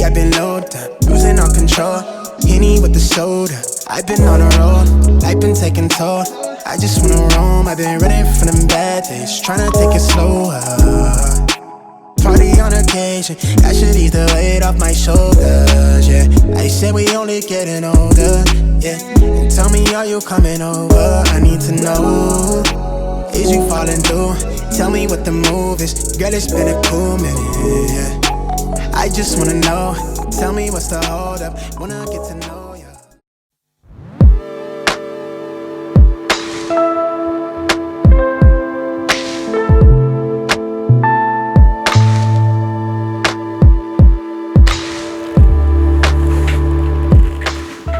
Lately I've been low down, losing all control. Henny with the soda, I've been on a roll, life been taking toll. I just wanna roam, I've been running from them bad days, tryna take it slower. Party on occasion, I should ease the weight off my shoulders, yeah. I said we only getting older, yeah. And tell me, are you coming over? I need to know, is you falling through? Tell me what the move is, girl, it's been a cool minute, yeah. I just wanna know, tell me what's the hold up, wanna get to know ya.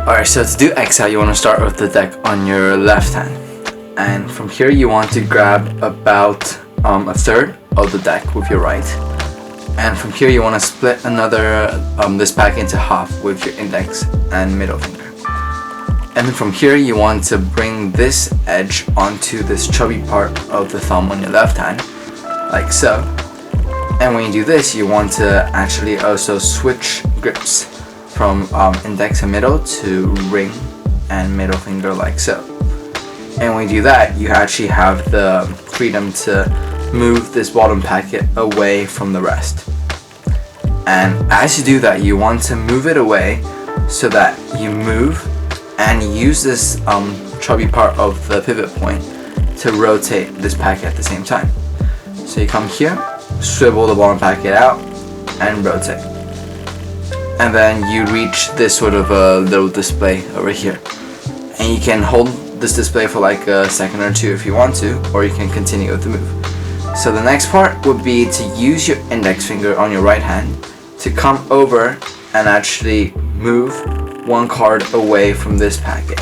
Alright, so to do X out, you want to start with the deck on your left hand. And from here you want to grab about a third of the deck with your right. And from here you want to split another this pack into half with your index and middle finger. And then from here you want to bring this edge onto this chubby part of the thumb on your left hand, like so. And when you do this, you want to actually also switch grips from index and middle to ring and middle finger, like so. And when you do that, you actually have the freedom to move this bottom packet away from the rest. And as you do that, you want to move it away so that you move and use this chubby part of the pivot point to rotate this packet at the same time. So you come here, swivel the bottom packet out and rotate. And then you reach this sort of a little display over here. And you can hold this display for like a second or two if you want to, or you can continue with the move. So the next part would be to use your index finger on your right hand to come over and actually move one card away from this packet.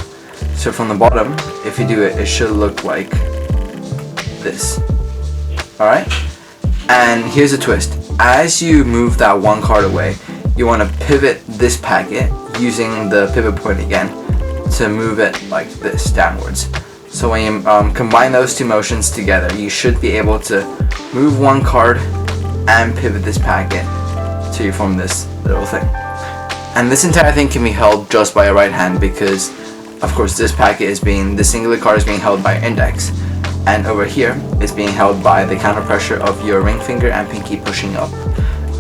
So from the bottom, if you do it, it should look like this. Alright? And here's a twist. As you move that one card away, you want to pivot this packet using the pivot point again to move it like this downwards. So when you combine those two motions together, you should be able to move one card and pivot this packet to you form this little thing. And this entire thing can be held just by a right hand because of course this packet is this singular card is being held by your index, and over here is being held by the counter pressure of your ring finger and pinky pushing up,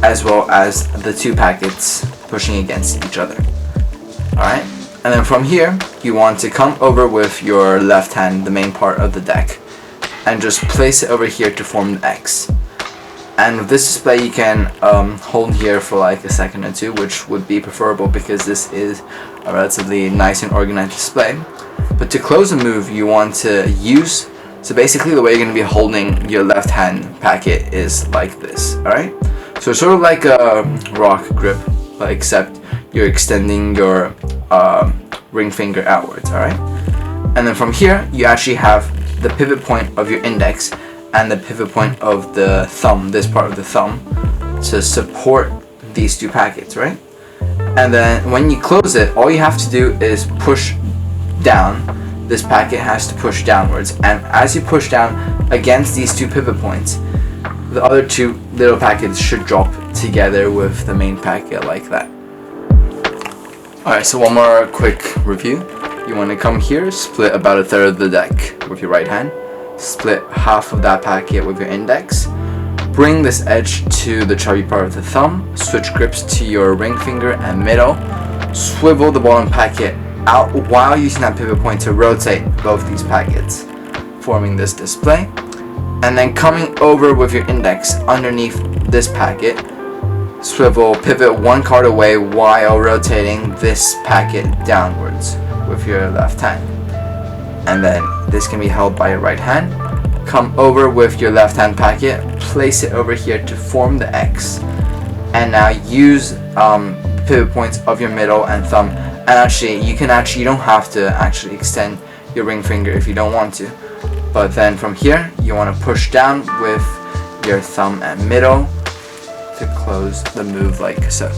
as well as the two packets pushing against each other. Alright? And then from here, you want to come over with your left hand, the main part of the deck, and just place it over here to form the X. And with this display you can hold here for like a second or two, which would be preferable because this is a relatively nice and organized display. But to close the move, you want to use, so basically the way you're going to be holding your left hand packet is like this, alright? So it's sort of like a rock grip, but except you're extending your ring finger outwards, alright? And then from here, you actually have the pivot point of your index and the pivot point of the thumb, this part of the thumb, to support these two packets, right? And then when you close it, all you have to do is push down. This packet has to push downwards, and as you push down against these two pivot points, the other two little packets should drop together with the main packet like that. Alright, so one more quick review. You want to come here, split about a third of the deck with your right hand, split half of that packet with your index, bring this edge to the chubby part of the thumb, switch grips to your ring finger and middle, swivel the bottom packet out while using that pivot point to rotate both these packets, forming this display. And then coming over with your index underneath this packet, swivel, pivot one card away while rotating this packet downwards with your left hand. And then this can be held by your right hand. Come over with your left hand packet, place it over here to form the X, and now use pivot points of your middle and thumb. And actually you don't have to actually extend your ring finger if you don't want to. But then from here, you want to push down with your thumb and middle to close the move like so.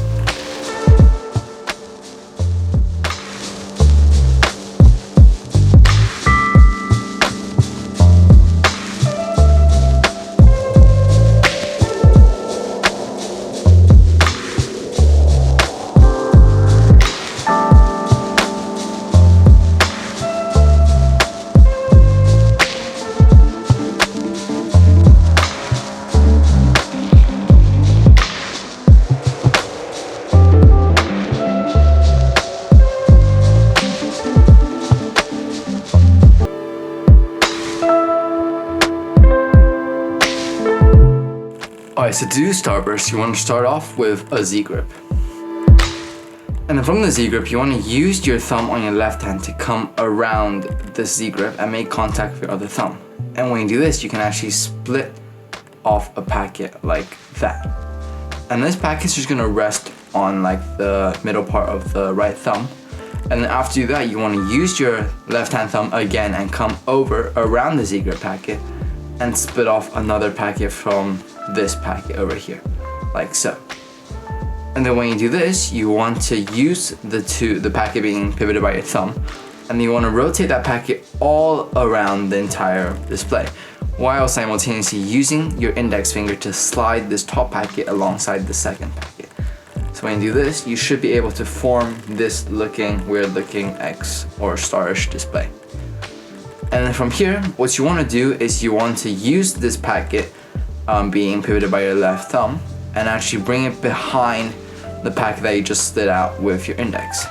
Alright, so to do starburst, you want to start off with a Z grip. And then from the Z grip, you want to use your thumb on your left hand to come around the Z grip and make contact with your other thumb. And when you do this, you can actually split off a packet like that. And this packet is just going to rest on like the middle part of the right thumb. And then after you do that, you want to use your left hand thumb again and come over around the Z grip packet and split off another packet from this packet over here, like so. And then when you do this, you want to use the packet being pivoted by your thumb, and you want to rotate that packet all around the entire display, while simultaneously using your index finger to slide this top packet alongside the second packet. So when you do this, you should be able to form this weird looking X or starish display. And then from here, what you want to do is you want to use this packet being pivoted by your left thumb and actually bring it behind the packet that you just slid out with your index.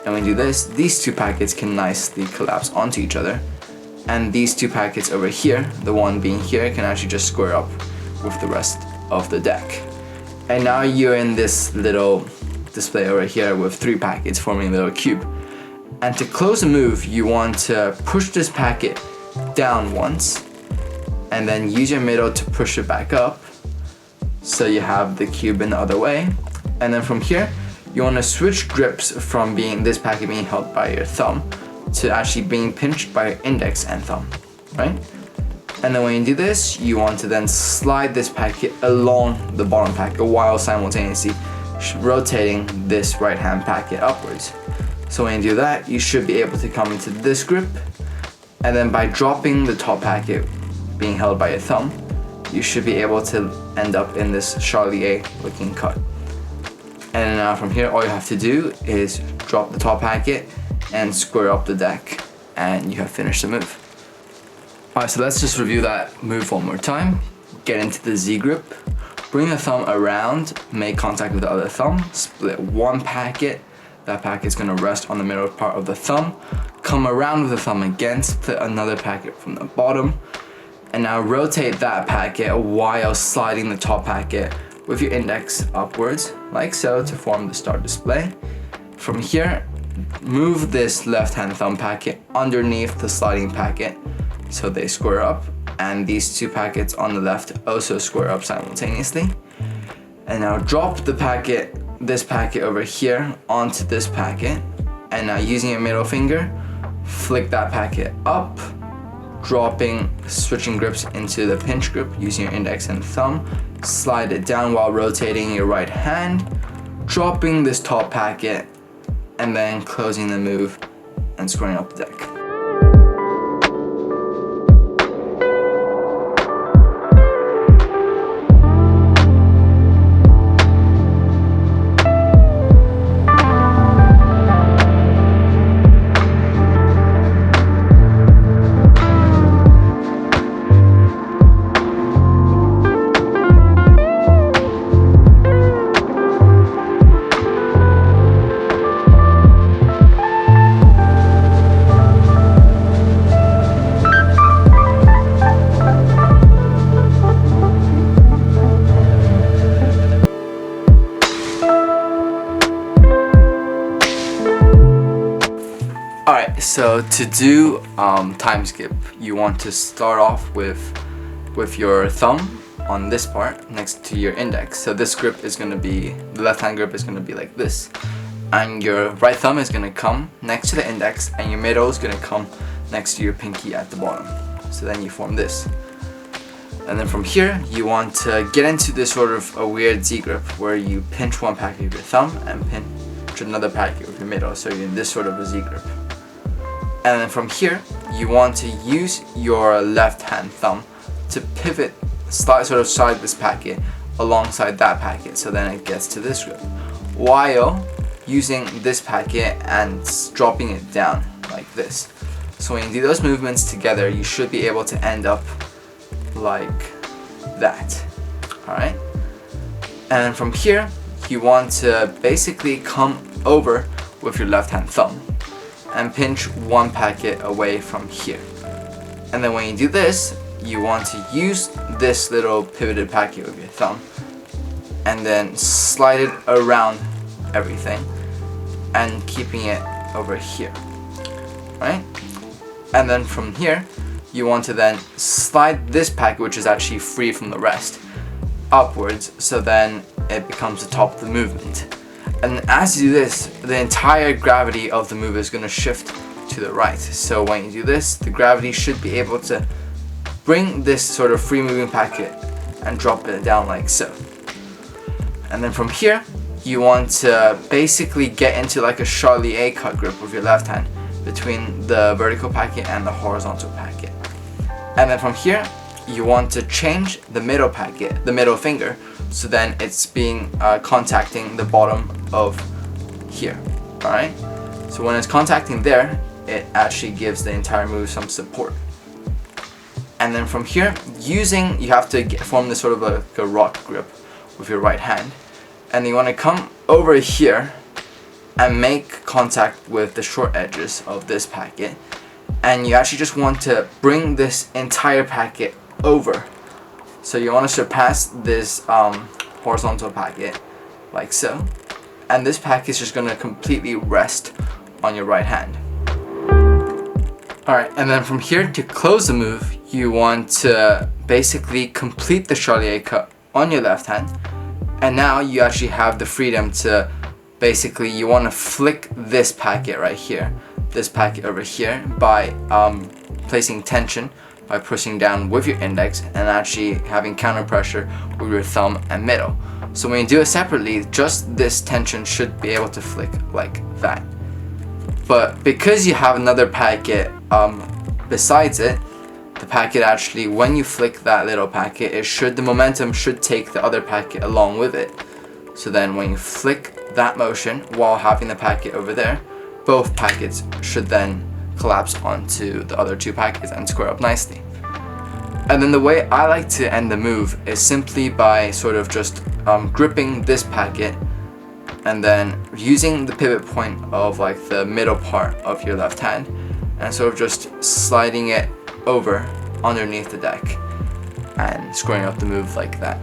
And when you do this, these two packets can nicely collapse onto each other, and these two packets over here, the one being here, can actually just square up with the rest of the deck. And now you're in this little display over here with three packets forming a little cube. And to close a move, you want to push this packet down once and then use your middle to push it back up so you have the cube in the other way. And then from here, you want to switch grips from this packet being held by your thumb to actually being pinched by your index and thumb, right? And then when you do this, you want to then slide this packet along the bottom packet while simultaneously rotating this right hand packet upwards. So when you do that, you should be able to come into this grip, and then by dropping the top packet being held by your thumb, you should be able to end up in this Charlie A looking cut. And now from here, all you have to do is drop the top packet and square up the deck, and you have finished the move. Alright, so let's just review that move one more time. Get into the Z grip, bring the thumb around, make contact with the other thumb, split one packet. That packet is going to rest on the middle part of the thumb. Come around with the thumb again, split another packet from the bottom, and now rotate that packet while sliding the top packet with your index upwards, like so, to form the star display. From here, move this left-hand thumb packet underneath the sliding packet so they square up, and these two packets on the left also square up simultaneously. And now drop this packet over here onto this packet, and now using your middle finger, flick that packet up, switching grips into the pinch grip using your index and thumb, slide it down while rotating your right hand, dropping this top packet, and then closing the move and squaring up the deck. Alright, so to do time skip, you want to start off with your thumb on this part next to your index. So this grip is going to be, the left hand grip is going to be like this. And your right thumb is going to come next to the index, and your middle is going to come next to your pinky at the bottom. So then you form this. And then from here, you want to get into this sort of a weird Z grip where you pinch one packet with your thumb and pinch another packet with your middle. So you're in this sort of a Z grip. And then from here, you want to use your left hand thumb to pivot, sort of slide this packet alongside that packet, so then it gets to this grip, while using this packet and dropping it down like this. So when you do those movements together, you should be able to end up like that. Alright? And from here, you want to basically come over with your left hand thumb and pinch one packet away from here. And then when you do this, you want to use this little pivoted packet with your thumb and then slide it around everything and keeping it over here, right? And then from here you want to then slide this packet, which is actually free from the rest, upwards, so then it becomes the top of the movement. And as you do this, the entire gravity of the move is going to shift to the right. So when you do this, the gravity should be able to bring this sort of free moving packet and drop it down like so. And then from here, you want to basically get into like a Charlier cut grip with your left hand between the vertical packet and the horizontal packet. And then from here, you want to change the middle packet, the middle finger, so then it's being contacting the bottom of here, alright? So when it's contacting there, it actually gives the entire move some support. And then from here, you have to form this sort of like a rock grip with your right hand. And you want to come over here and make contact with the short edges of this packet. And you actually just want to bring this entire packet over. So you want to surpass this horizontal packet like so. And this packet is just going to completely rest on your right hand. Alright, and then from here, to close the move, you want to basically complete the Charlier cut on your left hand. And now you actually have the freedom to basically, you want to flick this packet right here, this packet over here, by placing tension by pushing down with your index and actually having counter pressure with your thumb and middle. So when you do it separately, just this tension should be able to flick like that. But because you have another packet besides it, the packet actually, when you flick that little packet, the momentum should take the other packet along with it. So then when you flick that motion while having the packet over there, both packets should then collapse onto the other two packets and square up nicely. And then the way I like to end the move is simply by sort of just gripping this packet and then using the pivot point of like the middle part of your left hand and sort of just sliding it over underneath the deck and squaring up the move like that.